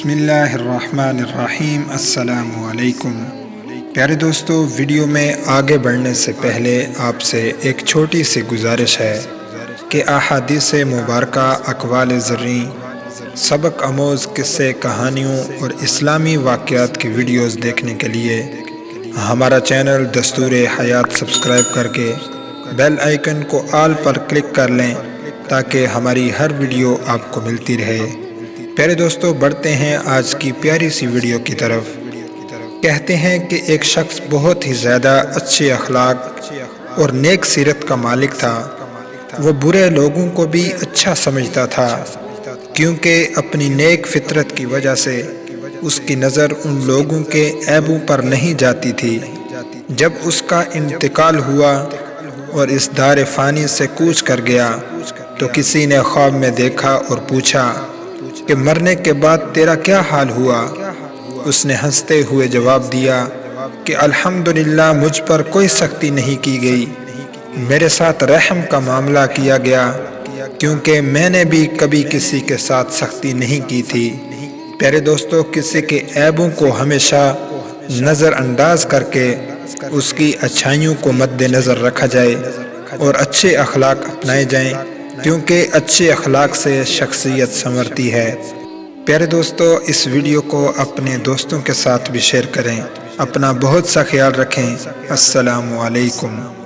بسم اللہ الرحمن الرحیم۔ السلام علیکم پیارے دوستو، ویڈیو میں آگے بڑھنے سے پہلے آپ سے ایک چھوٹی سی گزارش ہے کہ احادیث مبارکہ، اقوال زرعی، سبق آموز قصے، کہانیوں اور اسلامی واقعات کی ویڈیوز دیکھنے کے لیے ہمارا چینل دستور حیات سبسکرائب کر کے بیل آئیکن کو آل پر کلک کر لیں تاکہ ہماری ہر ویڈیو آپ کو ملتی رہے۔ پیارے دوستو، بڑھتے ہیں آج کی پیاری سی ویڈیو کی طرف۔ کہتے ہیں کہ ایک شخص بہت ہی زیادہ اچھے اخلاق اور نیک سیرت کا مالک تھا۔ وہ برے لوگوں کو بھی اچھا سمجھتا تھا، کیونکہ اپنی نیک فطرت کی وجہ سے اس کی نظر ان لوگوں کے عیبوں پر نہیں جاتی تھی۔ جب اس کا انتقال ہوا اور اس دار فانی سے کوچ کر گیا تو کسی نے خواب میں دیکھا اور پوچھا کہ مرنے کے بعد تیرا کیا حال ہوا؟ اس نے ہنستے ہوئے جواب دیا کہ الحمدللہ مجھ پر کوئی سختی نہیں کی گئی، میرے ساتھ رحم کا معاملہ کیا گیا، کیونکہ میں نے بھی کبھی کسی کے ساتھ سختی نہیں کی تھی۔ پیارے دوستو، کسی کے عیبوں کو ہمیشہ نظر انداز کر کے اس کی اچھائیوں کو مد نظر رکھا جائے اور اچھے اخلاق اپنائے جائیں، کیونکہ اچھے اخلاق سے شخصیت سنورتی ہے۔ پیارے دوستو، اس ویڈیو کو اپنے دوستوں کے ساتھ بھی شیئر کریں۔ اپنا بہت سا خیال رکھیں۔ السلام علیکم۔